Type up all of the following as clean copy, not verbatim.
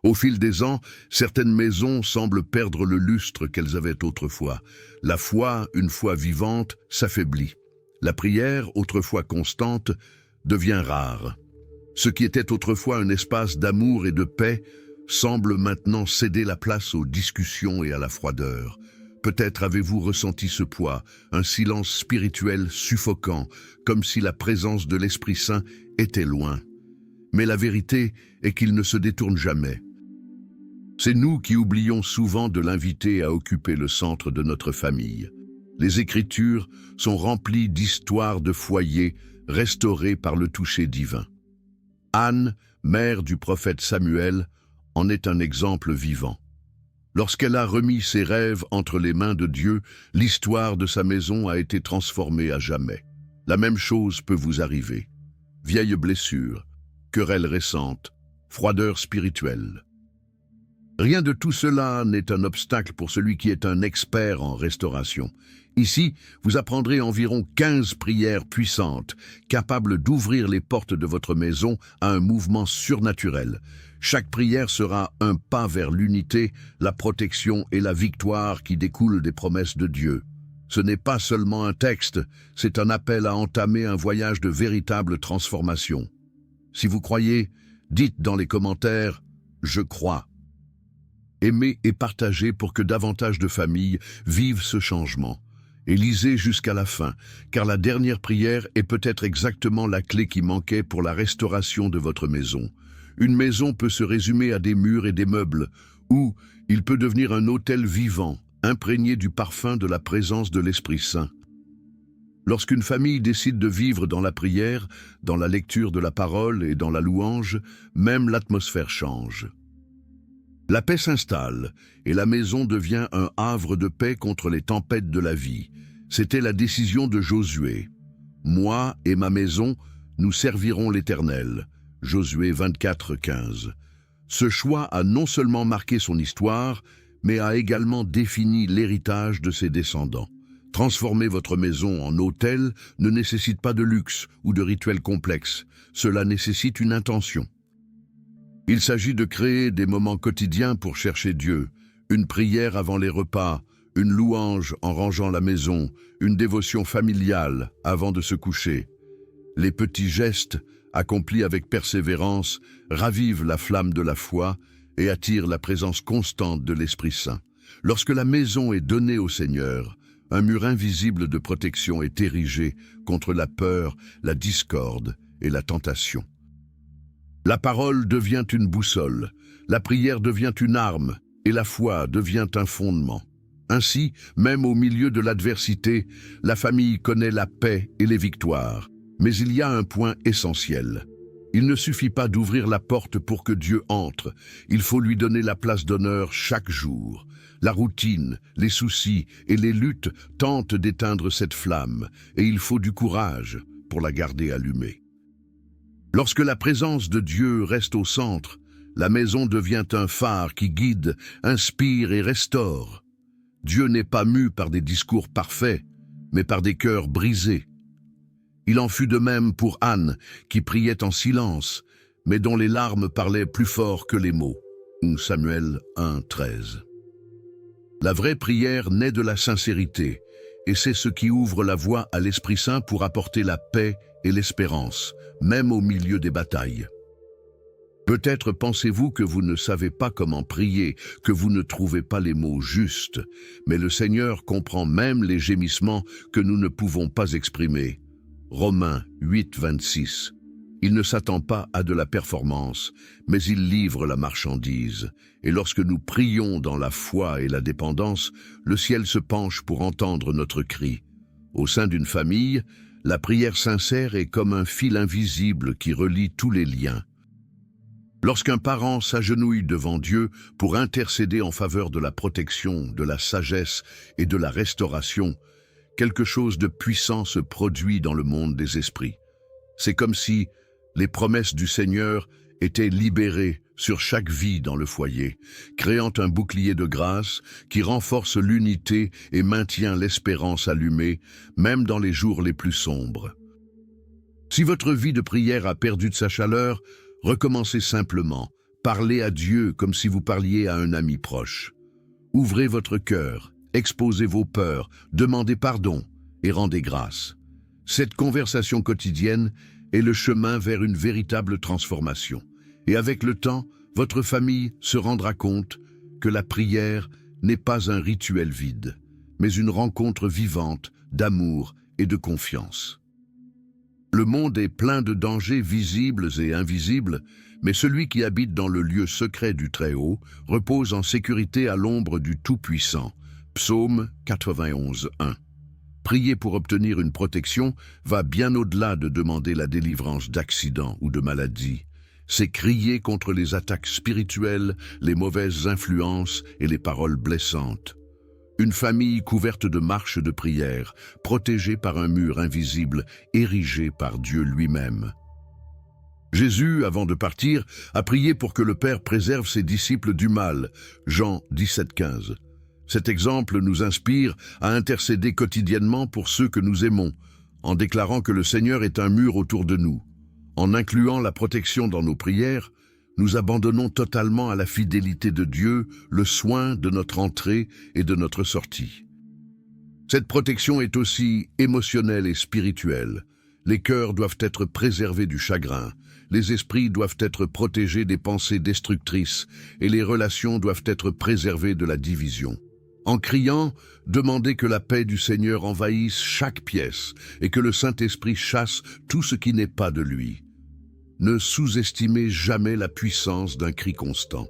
Au fil des ans, certaines maisons semblent perdre le lustre qu'elles avaient autrefois. La foi, une foi vivante, s'affaiblit. La prière, autrefois constante, devient rare. Ce qui était autrefois un espace d'amour et de paix semble maintenant céder la place aux discussions et à la froideur. Peut-être avez-vous ressenti ce poids, un silence spirituel suffocant, comme si la présence de l'Esprit Saint était loin. Mais la vérité est qu'il ne se détourne jamais. C'est nous qui oublions souvent de l'inviter à occuper le centre de notre famille. Les Écritures sont remplies d'histoires de foyers restaurés par le toucher divin. Anne, mère du prophète Samuel, en est un exemple vivant. Lorsqu'elle a remis ses rêves entre les mains de Dieu, l'histoire de sa maison a été transformée à jamais. La même chose peut vous arriver. Vieille blessure, querelle récente, froideur spirituelle. Rien de tout cela n'est un obstacle pour celui qui est un expert en restauration. Ici, vous apprendrez environ 15 prières puissantes, capables d'ouvrir les portes de votre maison à un mouvement surnaturel. Chaque prière sera un pas vers l'unité, la protection et la victoire qui découlent des promesses de Dieu. Ce n'est pas seulement un texte, c'est un appel à entamer un voyage de véritable transformation. Si vous croyez, dites dans les commentaires « Je crois ». Aimez et partagez pour que davantage de familles vivent ce changement. Et lisez jusqu'à la fin, car la dernière prière est peut-être exactement la clé qui manquait pour la restauration de votre maison. Une maison peut se résumer à des murs et des meubles, ou il peut devenir un autel vivant, imprégné du parfum de la présence de l'Esprit Saint. Lorsqu'une famille décide de vivre dans la prière, dans la lecture de la parole et dans la louange, même l'atmosphère change. La paix s'installe et la maison devient un havre de paix contre les tempêtes de la vie. C'était la décision de Josué. « Moi et ma maison, nous servirons l'Éternel » Josué 24:15. Ce choix a non seulement marqué son histoire, mais a également défini l'héritage de ses descendants. Transformer votre maison en autel ne nécessite pas de luxe ou de rituels complexes. Cela nécessite une intention. Il s'agit de créer des moments quotidiens pour chercher Dieu, une prière avant les repas, une louange en rangeant la maison, une dévotion familiale avant de se coucher. Les petits gestes, accomplis avec persévérance, ravivent la flamme de la foi et attirent la présence constante de l'Esprit Saint. Lorsque la maison est donnée au Seigneur, un mur invisible de protection est érigé contre la peur, la discorde et la tentation. La parole devient une boussole, la prière devient une arme et la foi devient un fondement. Ainsi, même au milieu de l'adversité, la famille connaît la paix et les victoires. Mais il y a un point essentiel. Il ne suffit pas d'ouvrir la porte pour que Dieu entre, il faut lui donner la place d'honneur chaque jour. La routine, les soucis et les luttes tentent d'éteindre cette flamme, et il faut du courage pour la garder allumée. Lorsque la présence de Dieu reste au centre, la maison devient un phare qui guide, inspire et restaure. Dieu n'est pas mu par des discours parfaits, mais par des cœurs brisés. Il en fut de même pour Anne, qui priait en silence, mais dont les larmes parlaient plus fort que les mots. Samuel 1:13. La vraie prière naît de la sincérité, et c'est ce qui ouvre la voie à l'Esprit Saint pour apporter la paix et l'espérance, même au milieu des batailles. Peut-être pensez-vous que vous ne savez pas comment prier, que vous ne trouvez pas les mots justes, mais le Seigneur comprend même les gémissements que nous ne pouvons pas exprimer. Romains 8:26. Il ne s'attend pas à de la performance, mais il livre la marchandise. Et lorsque nous prions dans la foi et la dépendance, le ciel se penche pour entendre notre cri. Au sein d'une famille, la prière sincère est comme un fil invisible qui relie tous les liens. Lorsqu'un parent s'agenouille devant Dieu pour intercéder en faveur de la protection, de la sagesse et de la restauration, quelque chose de puissant se produit dans le monde des esprits. C'est comme si les promesses du Seigneur étaient libérées sur chaque vie dans le foyer, créant un bouclier de grâce qui renforce l'unité et maintient l'espérance allumée, même dans les jours les plus sombres. Si votre vie de prière a perdu de sa chaleur, recommencez simplement, Parlez à Dieu comme si vous parliez à un ami proche. Ouvrez votre cœur, exposez vos peurs, demandez pardon et rendez grâce. Cette conversation quotidienne est le chemin vers une véritable transformation. Et avec le temps, votre famille se rendra compte que la prière n'est pas un rituel vide, mais une rencontre vivante d'amour et de confiance. Le monde est plein de dangers visibles et invisibles, mais celui qui habite dans le lieu secret du Très-Haut repose en sécurité à l'ombre du Tout-Puissant. Psaume 91, 1. Prier pour obtenir une protection va bien au-delà de demander la délivrance d'accidents ou de maladies. C'est crier contre les attaques spirituelles, les mauvaises influences et les paroles blessantes. Une famille couverte de marches de prière, protégée par un mur invisible, érigé par Dieu lui-même. Jésus, avant de partir, a prié pour que le Père préserve ses disciples du mal. Jean 17, 15. Cet exemple nous inspire à intercéder quotidiennement pour ceux que nous aimons, en déclarant que le Seigneur est un mur autour de nous. En incluant la protection dans nos prières, nous abandonnons totalement à la fidélité de Dieu le soin de notre entrée et de notre sortie. Cette protection est aussi émotionnelle et spirituelle. Les cœurs doivent être préservés du chagrin, les esprits doivent être protégés des pensées destructrices et les relations doivent être préservées de la division. En criant, demandez que la paix du Seigneur envahisse chaque pièce et que le Saint-Esprit chasse tout ce qui n'est pas de lui. Ne sous-estimez jamais la puissance d'un cri constant.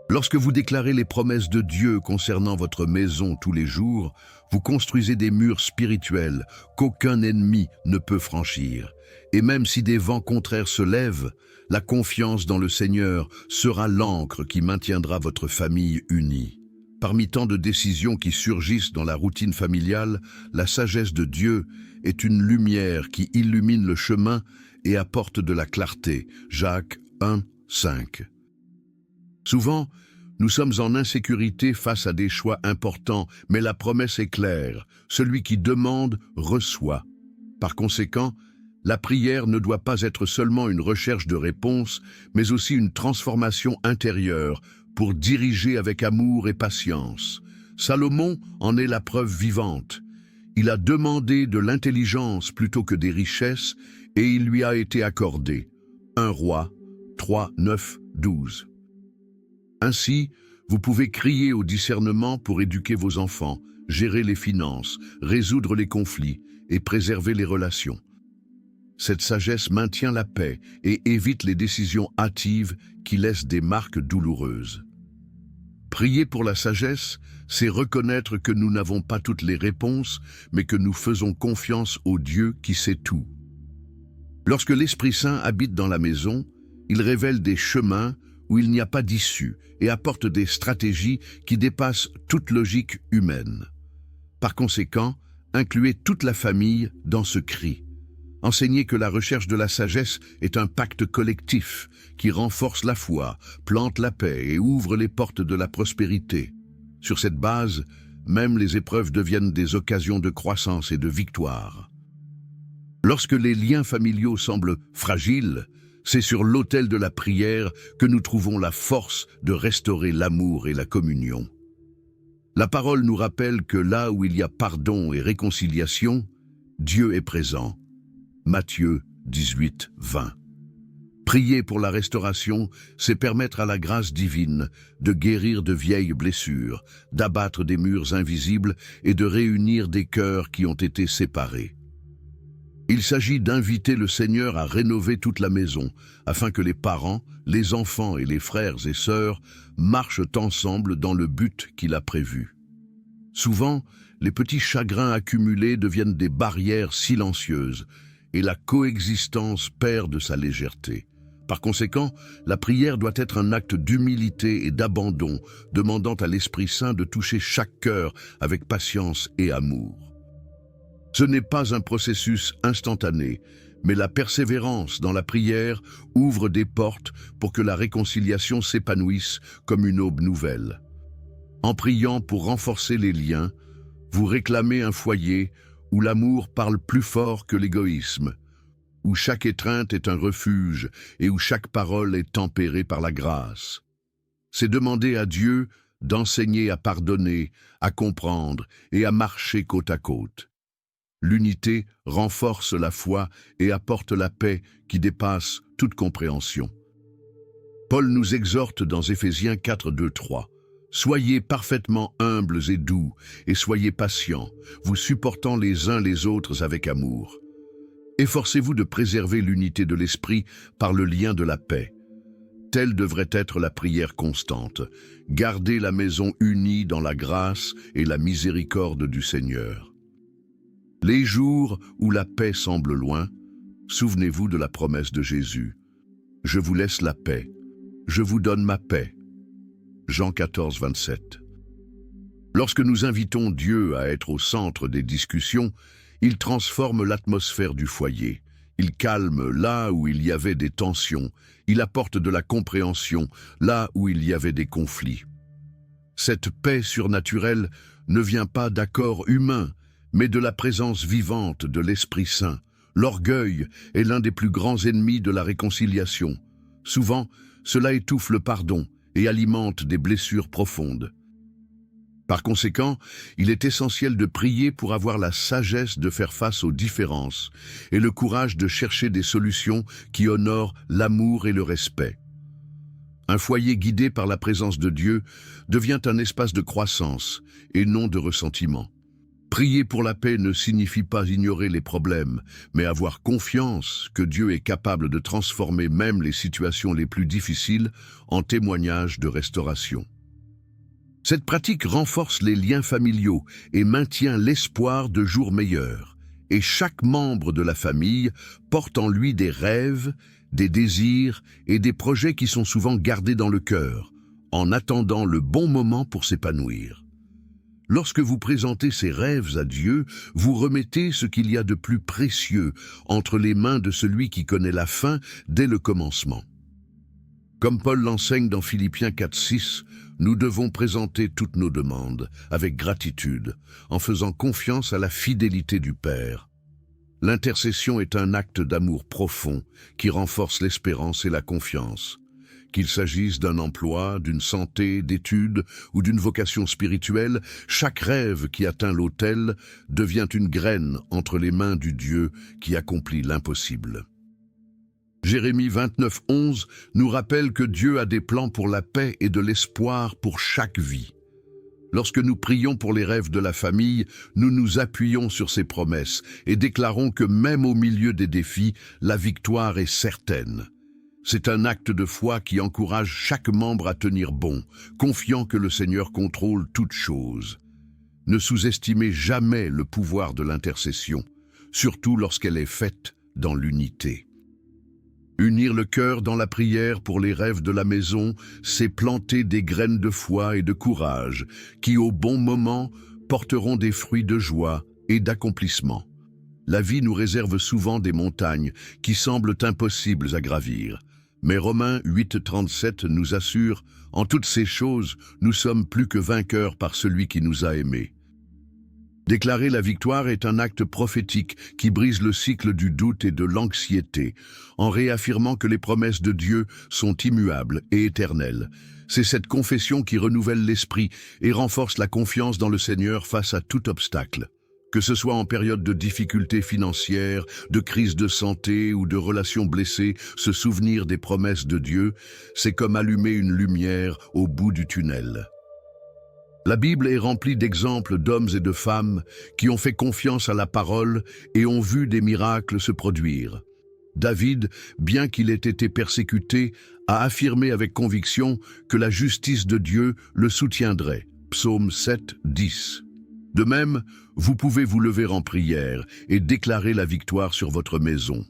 Lorsque vous déclarez les promesses de Dieu concernant votre maison tous les jours, vous construisez des murs spirituels qu'aucun ennemi ne peut franchir. Et même si des vents contraires se lèvent, la confiance dans le Seigneur sera l'ancre qui maintiendra votre famille unie. Parmi tant de décisions qui surgissent dans la routine familiale, la sagesse de Dieu est une lumière qui illumine le chemin et apporte de la clarté. Jacques 1, 5. Souvent, nous sommes en insécurité face à des choix importants, mais la promesse est claire. Celui qui demande, reçoit. Par conséquent, la prière ne doit pas être seulement une recherche de réponse, mais aussi une transformation intérieure pour diriger avec amour et patience. Salomon en est la preuve vivante. Il a demandé de l'intelligence plutôt que des richesses et il lui a été accordé. 1 Roi 3, 9, 12. Ainsi, vous pouvez crier au discernement pour éduquer vos enfants, gérer les finances, résoudre les conflits et préserver les relations. Cette sagesse maintient la paix et évite les décisions hâtives qui laissent des marques douloureuses. Prier pour la sagesse, c'est reconnaître que nous n'avons pas toutes les réponses, mais que nous faisons confiance au Dieu qui sait tout. Lorsque l'Esprit Saint habite dans la maison, il révèle des chemins où il n'y a pas d'issue et apporte des stratégies qui dépassent toute logique humaine. Par conséquent, incluez toute la famille dans ce cri. Enseignez que la recherche de la sagesse est un pacte collectif qui renforce la foi, plante la paix et ouvre les portes de la prospérité. Sur cette base, même les épreuves deviennent des occasions de croissance et de victoire. Lorsque les liens familiaux semblent fragiles, c'est sur l'autel de la prière que nous trouvons la force de restaurer l'amour et la communion. La parole nous rappelle que là où il y a pardon et réconciliation, Dieu est présent. Matthieu 18, 20. Prier pour la restauration, c'est permettre à la grâce divine de guérir de vieilles blessures, d'abattre des murs invisibles et de réunir des cœurs qui ont été séparés. Il s'agit d'inviter le Seigneur à rénover toute la maison, afin que les parents, les enfants et les frères et sœurs marchent ensemble dans le but qu'il a prévu. Souvent, les petits chagrins accumulés deviennent des barrières silencieuses, et la coexistence perd de sa légèreté. Par conséquent, la prière doit être un acte d'humilité et d'abandon, demandant à l'Esprit Saint de toucher chaque cœur avec patience et amour. Ce n'est pas un processus instantané, mais la persévérance dans la prière ouvre des portes pour que la réconciliation s'épanouisse comme une aube nouvelle. En priant pour renforcer les liens, vous réclamez un foyer où l'amour parle plus fort que l'égoïsme, où chaque étreinte est un refuge et où chaque parole est tempérée par la grâce. C'est demander à Dieu d'enseigner à pardonner, à comprendre et à marcher côte à côte. L'unité renforce la foi et apporte la paix qui dépasse toute compréhension. Paul nous exhorte dans Éphésiens 4, 2, 3. « Soyez parfaitement humbles et doux, et soyez patients, vous supportant les uns les autres avec amour. Efforcez-vous de préserver l'unité de l'esprit par le lien de la paix. Telle devrait être la prière constante. Gardez la maison unie dans la grâce et la miséricorde du Seigneur. » Les jours où la paix semble loin, souvenez-vous de la promesse de Jésus. « Je vous laisse la paix, je vous donne ma paix. » Jean 14, 27. Lorsque nous invitons Dieu à être au centre des discussions, il transforme l'atmosphère du foyer. Il calme là où il y avait des tensions. Il apporte de la compréhension là où il y avait des conflits. Cette paix surnaturelle ne vient pas d'accords humains, mais de la présence vivante de l'Esprit Saint. L'orgueil est l'un des plus grands ennemis de la réconciliation. Souvent, cela étouffe le pardon et alimente des blessures profondes. Par conséquent, il est essentiel de prier pour avoir la sagesse de faire face aux différences et le courage de chercher des solutions qui honorent l'amour et le respect. Un foyer guidé par la présence de Dieu devient un espace de croissance et non de ressentiment. Prier pour la paix ne signifie pas ignorer les problèmes, mais avoir confiance que Dieu est capable de transformer même les situations les plus difficiles en témoignages de restauration. Cette pratique renforce les liens familiaux et maintient l'espoir de jours meilleurs. Et chaque membre de la famille porte en lui des rêves, des désirs et des projets qui sont souvent gardés dans le cœur, en attendant le bon moment pour s'épanouir. Lorsque vous présentez ces rêves à Dieu, vous remettez ce qu'il y a de plus précieux entre les mains de celui qui connaît la fin dès le commencement. Comme Paul l'enseigne dans Philippiens 4, 6, nous devons présenter toutes nos demandes avec gratitude, en faisant confiance à la fidélité du Père. L'intercession est un acte d'amour profond qui renforce l'espérance et la confiance. Qu'il s'agisse d'un emploi, d'une santé, d'études ou d'une vocation spirituelle, chaque rêve qui atteint l'autel devient une graine entre les mains du Dieu qui accomplit l'impossible. Jérémie 29, 11 nous rappelle que Dieu a des plans pour la paix et de l'espoir pour chaque vie. Lorsque nous prions pour les rêves de la famille, nous nous appuyons sur ces promesses et déclarons que même au milieu des défis, la victoire est certaine. C'est un acte de foi qui encourage chaque membre à tenir bon, confiant que le Seigneur contrôle toutes choses. Ne sous-estimez jamais le pouvoir de l'intercession, surtout lorsqu'elle est faite dans l'unité. Unir le cœur dans la prière pour les rêves de la maison, c'est planter des graines de foi et de courage qui, au bon moment, porteront des fruits de joie et d'accomplissement. La vie nous réserve souvent des montagnes qui semblent impossibles à gravir. Mais Romains 8, 37 nous assure « En toutes ces choses, nous sommes plus que vainqueurs par celui qui nous a aimés ». Déclarer la victoire est un acte prophétique qui brise le cycle du doute et de l'anxiété, en réaffirmant que les promesses de Dieu sont immuables et éternelles. C'est cette confession qui renouvelle l'esprit et renforce la confiance dans le Seigneur face à tout obstacle. Que ce soit en période de difficultés financières, de crise de santé ou de relations blessées, se souvenir des promesses de Dieu, c'est comme allumer une lumière au bout du tunnel. La Bible est remplie d'exemples d'hommes et de femmes qui ont fait confiance à la parole et ont vu des miracles se produire. David, bien qu'il ait été persécuté, a affirmé avec conviction que la justice de Dieu le soutiendrait. Psaume 7, 10. De même, vous pouvez vous lever en prière et déclarer la victoire sur votre maison.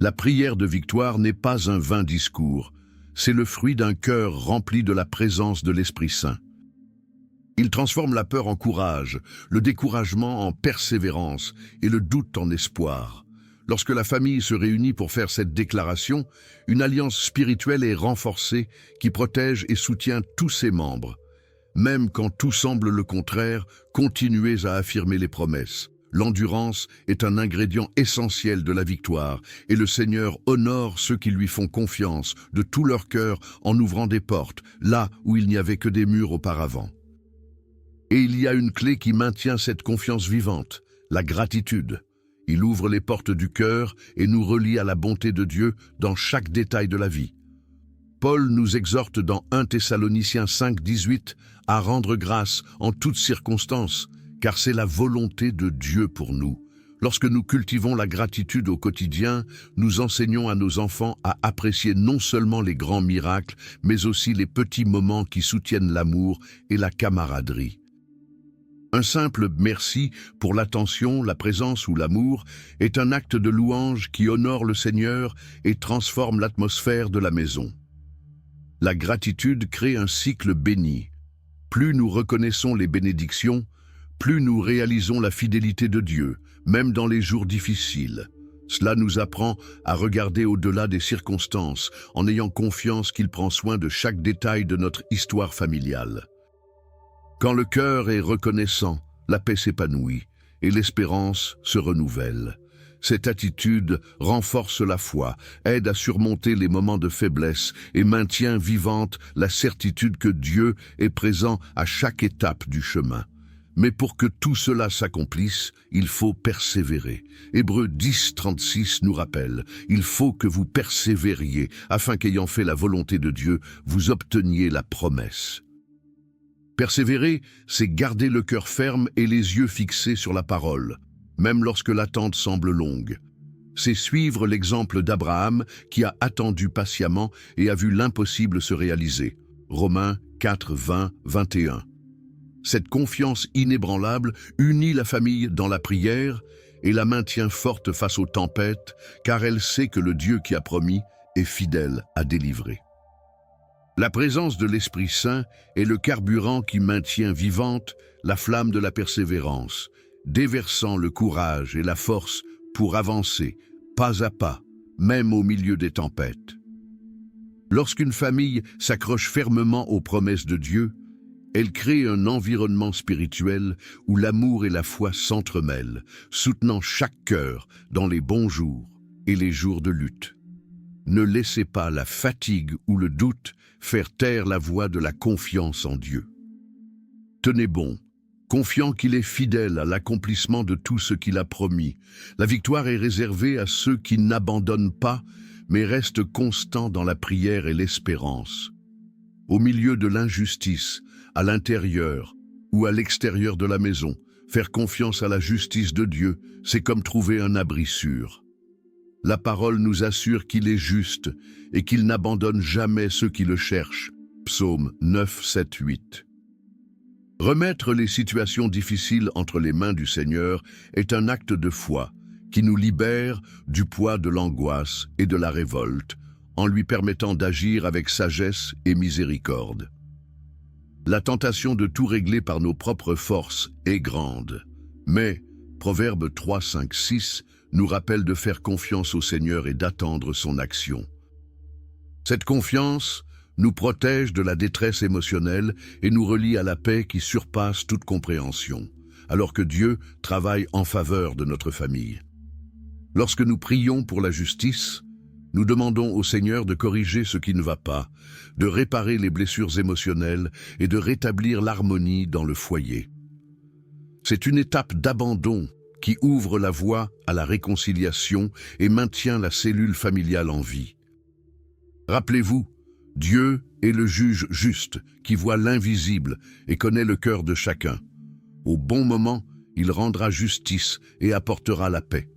La prière de victoire n'est pas un vain discours, c'est le fruit d'un cœur rempli de la présence de l'Esprit Saint. Il transforme la peur en courage, le découragement en persévérance et le doute en espoir. Lorsque la famille se réunit pour faire cette déclaration, une alliance spirituelle est renforcée qui protège et soutient tous ses membres. Même quand tout semble le contraire, continuez à affirmer les promesses. L'endurance est un ingrédient essentiel de la victoire, et le Seigneur honore ceux qui lui font confiance de tout leur cœur en ouvrant des portes, là où il n'y avait que des murs auparavant. Et il y a une clé qui maintient cette confiance vivante, la gratitude. Il ouvre les portes du cœur et nous relie à la bonté de Dieu dans chaque détail de la vie. Paul nous exhorte dans 1 Thessaloniciens 5, 18 à rendre grâce en toutes circonstances, car c'est la volonté de Dieu pour nous. Lorsque nous cultivons la gratitude au quotidien, nous enseignons à nos enfants à apprécier non seulement les grands miracles, mais aussi les petits moments qui soutiennent l'amour et la camaraderie. Un simple merci pour l'attention, la présence ou l'amour est un acte de louange qui honore le Seigneur et transforme l'atmosphère de la maison. La gratitude crée un cycle béni. Plus nous reconnaissons les bénédictions, plus nous réalisons la fidélité de Dieu, même dans les jours difficiles. Cela nous apprend à regarder au-delà des circonstances, en ayant confiance qu'il prend soin de chaque détail de notre histoire familiale. Quand le cœur est reconnaissant, la paix s'épanouit et l'espérance se renouvelle. Cette attitude renforce la foi, aide à surmonter les moments de faiblesse et maintient vivante la certitude que Dieu est présent à chaque étape du chemin. Mais pour que tout cela s'accomplisse, il faut persévérer. Hébreux 10, 36 nous rappelle, « Il faut que vous persévériez, afin qu'ayant fait la volonté de Dieu, vous obteniez la promesse. » Persévérer, c'est garder le cœur ferme et les yeux fixés sur la parole, même lorsque l'attente semble longue. C'est suivre l'exemple d'Abraham qui a attendu patiemment et a vu l'impossible se réaliser. Romains 4, 20, 21. Cette confiance inébranlable unit la famille dans la prière et la maintient forte face aux tempêtes, car elle sait que le Dieu qui a promis est fidèle à délivrer. La présence de l'Esprit Saint est le carburant qui maintient vivante la flamme de la persévérance, déversant le courage et la force pour avancer, pas à pas, même au milieu des tempêtes. Lorsqu'une famille s'accroche fermement aux promesses de Dieu, elle crée un environnement spirituel où l'amour et la foi s'entremêlent, soutenant chaque cœur dans les bons jours et les jours de lutte. Ne laissez pas la fatigue ou le doute faire taire la voix de la confiance en Dieu. Tenez bon, confiant qu'il est fidèle à l'accomplissement de tout ce qu'il a promis. La victoire est réservée à ceux qui n'abandonnent pas, mais restent constants dans la prière et l'espérance. Au milieu de l'injustice, à l'intérieur ou à l'extérieur de la maison, faire confiance à la justice de Dieu, c'est comme trouver un abri sûr. La parole nous assure qu'il est juste et qu'il n'abandonne jamais ceux qui le cherchent. Psaume 9, 7, 8. Remettre les situations difficiles entre les mains du Seigneur est un acte de foi qui nous libère du poids de l'angoisse et de la révolte, en lui permettant d'agir avec sagesse et miséricorde. La tentation de tout régler par nos propres forces est grande, mais Proverbe 3, 5, 6 nous rappelle de faire confiance au Seigneur et d'attendre son action. Cette confiance nous protège de la détresse émotionnelle et nous relie à la paix qui surpasse toute compréhension, alors que Dieu travaille en faveur de notre famille. Lorsque nous prions pour la justice, nous demandons au Seigneur de corriger ce qui ne va pas, de réparer les blessures émotionnelles et de rétablir l'harmonie dans le foyer. C'est une étape d'abandon qui ouvre la voie à la réconciliation et maintient la cellule familiale en vie. Rappelez-vous, Dieu est le juge juste qui voit l'invisible et connaît le cœur de chacun. Au bon moment, il rendra justice et apportera la paix.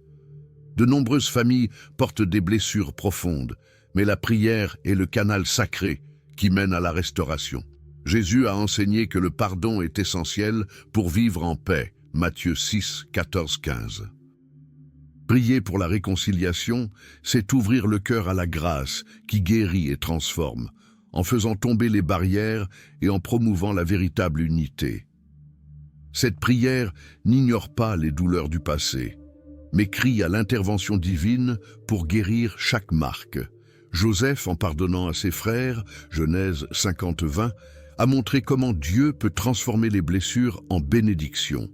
De nombreuses familles portent des blessures profondes, mais la prière est le canal sacré qui mène à la restauration. Jésus a enseigné que le pardon est essentiel pour vivre en paix. Matthieu 6, 14, 15. Prier pour la réconciliation, c'est ouvrir le cœur à la grâce qui guérit et transforme, en faisant tomber les barrières et en promouvant la véritable unité. Cette prière n'ignore pas les douleurs du passé, mais crie à l'intervention divine pour guérir chaque marque. Joseph, en pardonnant à ses frères, Genèse 50, 20, a montré comment Dieu peut transformer les blessures en bénédictions.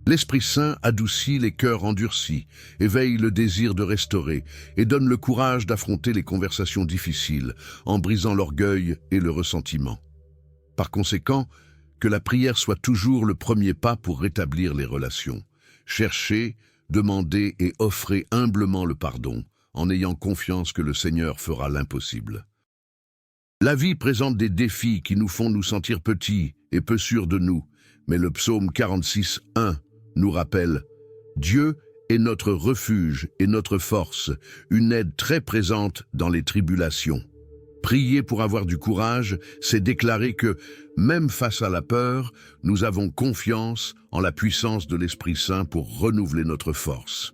L'Esprit Saint adoucit les cœurs endurcis, éveille le désir de restaurer et donne le courage d'affronter les conversations difficiles en brisant l'orgueil et le ressentiment. Par conséquent, que la prière soit toujours le premier pas pour rétablir les relations. Cherchez, demandez et offrez humblement le pardon, en ayant confiance que le Seigneur fera l'impossible. La vie présente des défis qui nous font nous sentir petits et peu sûrs de nous, mais le psaume 46, 1 nous rappelle « Dieu est notre refuge et notre force, une aide très présente dans les tribulations. » Prier pour avoir du courage, c'est déclarer que, même face à la peur, nous avons confiance en la puissance de l'Esprit Saint pour renouveler notre force.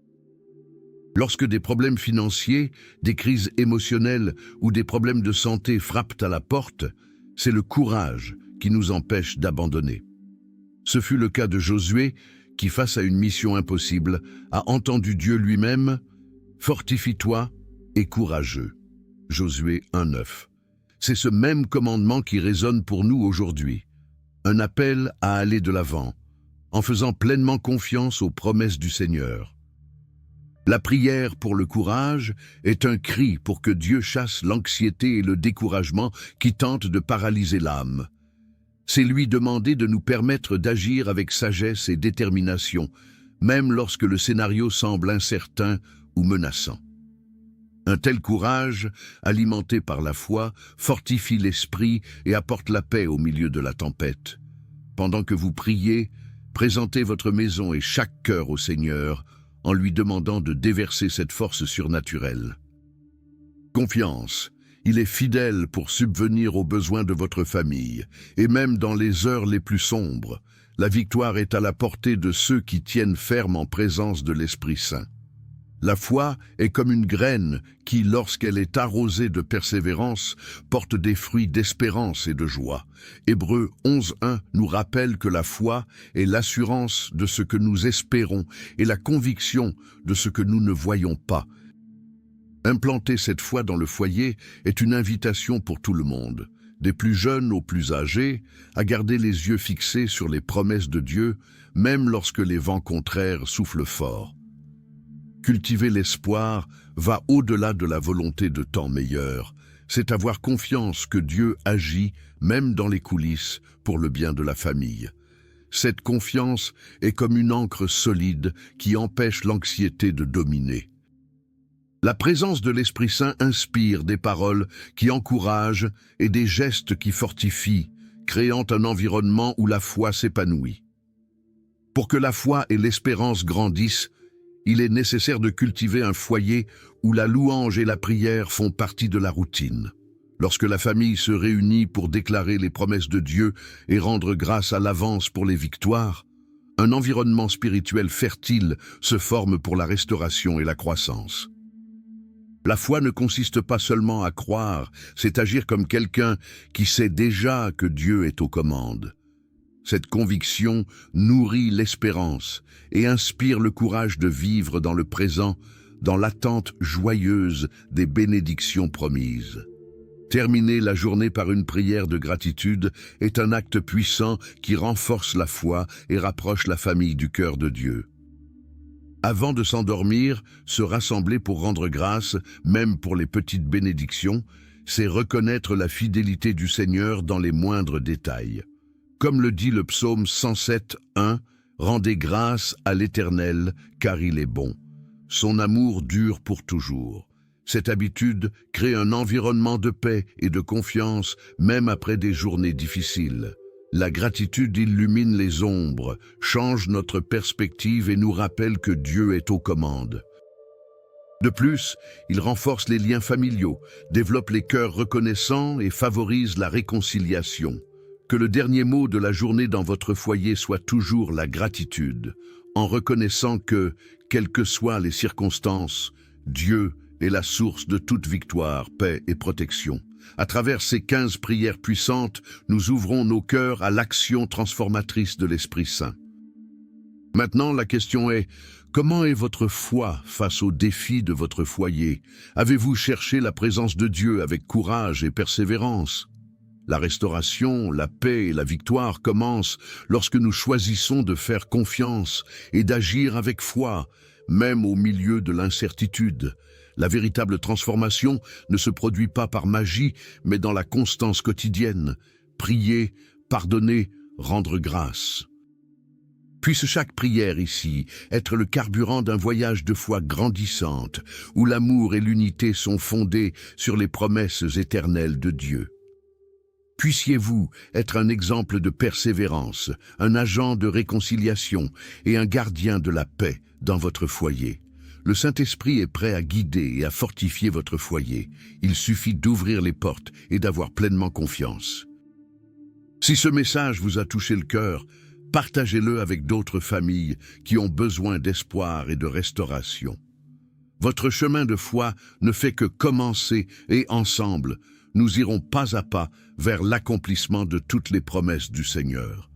Lorsque des problèmes financiers, des crises émotionnelles ou des problèmes de santé frappent à la porte, c'est le courage qui nous empêche d'abandonner. Ce fut le cas de Josué, qui, face à une mission impossible, a entendu Dieu lui-même « Fortifie-toi et courageux ». Josué 1,9. C'est ce même commandement qui résonne pour nous aujourd'hui. Un appel à aller de l'avant, en faisant pleinement confiance aux promesses du Seigneur. La prière pour le courage est un cri pour que Dieu chasse l'anxiété et le découragement qui tentent de paralyser l'âme. C'est lui demander de nous permettre d'agir avec sagesse et détermination, même lorsque le scénario semble incertain ou menaçant. Un tel courage, alimenté par la foi, fortifie l'esprit et apporte la paix au milieu de la tempête. Pendant que vous priez, présentez votre maison et chaque cœur au Seigneur, en lui demandant de déverser cette force surnaturelle. Confiance. Il est fidèle pour subvenir aux besoins de votre famille, et même dans les heures les plus sombres, la victoire est à la portée de ceux qui tiennent ferme en présence de l'Esprit Saint. La foi est comme une graine qui, lorsqu'elle est arrosée de persévérance, porte des fruits d'espérance et de joie. Hébreux 11.1 nous rappelle que la foi est l'assurance de ce que nous espérons et la conviction de ce que nous ne voyons pas. Implanter cette foi dans le foyer est une invitation pour tout le monde, des plus jeunes aux plus âgés, à garder les yeux fixés sur les promesses de Dieu, même lorsque les vents contraires soufflent fort. Cultiver l'espoir va au-delà de la volonté de temps meilleur. C'est avoir confiance que Dieu agit, même dans les coulisses, pour le bien de la famille. Cette confiance est comme une ancre solide qui empêche l'anxiété de dominer. La présence de l'Esprit Saint inspire des paroles qui encouragent et des gestes qui fortifient, créant un environnement où la foi s'épanouit. Pour que la foi et l'espérance grandissent, il est nécessaire de cultiver un foyer où la louange et la prière font partie de la routine. Lorsque la famille se réunit pour déclarer les promesses de Dieu et rendre grâce à l'avance pour les victoires, un environnement spirituel fertile se forme pour la restauration et la croissance. La foi ne consiste pas seulement à croire, c'est agir comme quelqu'un qui sait déjà que Dieu est aux commandes. Cette conviction nourrit l'espérance et inspire le courage de vivre dans le présent, dans l'attente joyeuse des bénédictions promises. Terminer la journée par une prière de gratitude est un acte puissant qui renforce la foi et rapproche la famille du cœur de Dieu. Avant de s'endormir, se rassembler pour rendre grâce, même pour les petites bénédictions, c'est reconnaître la fidélité du Seigneur dans les moindres détails. Comme le dit le psaume 107, 1, « Rendez grâce à l'Éternel, car il est bon. Son amour dure pour toujours. » Cette habitude crée un environnement de paix et de confiance, même après des journées difficiles. La gratitude illumine les ombres, change notre perspective et nous rappelle que Dieu est aux commandes. De plus, il renforce les liens familiaux, développe les cœurs reconnaissants et favorise la réconciliation. Que le dernier mot de la journée dans votre foyer soit toujours la gratitude, en reconnaissant que, quelles que soient les circonstances, Dieu est la source de toute victoire, paix et protection. À travers ces 15 prières puissantes, nous ouvrons nos cœurs à l'action transformatrice de l'Esprit Saint. Maintenant, la question est, comment est votre foi face aux défis de votre foyer? Avez-vous cherché la présence de Dieu avec courage et persévérance? La restauration, la paix et la victoire commencent lorsque nous choisissons de faire confiance et d'agir avec foi, même au milieu de l'incertitude. La véritable transformation ne se produit pas par magie, mais dans la constance quotidienne. Prier, pardonner, rendre grâce. Puisse chaque prière ici être le carburant d'un voyage de foi grandissante, où l'amour et l'unité sont fondés sur les promesses éternelles de Dieu. Puissiez-vous être un exemple de persévérance, un agent de réconciliation et un gardien de la paix dans votre foyer. Le Saint-Esprit est prêt à guider et à fortifier votre foyer. Il suffit d'ouvrir les portes et d'avoir pleinement confiance. Si ce message vous a touché le cœur, partagez-le avec d'autres familles qui ont besoin d'espoir et de restauration. Votre chemin de foi ne fait que commencer et ensemble, nous irons pas à pas vers l'accomplissement de toutes les promesses du Seigneur.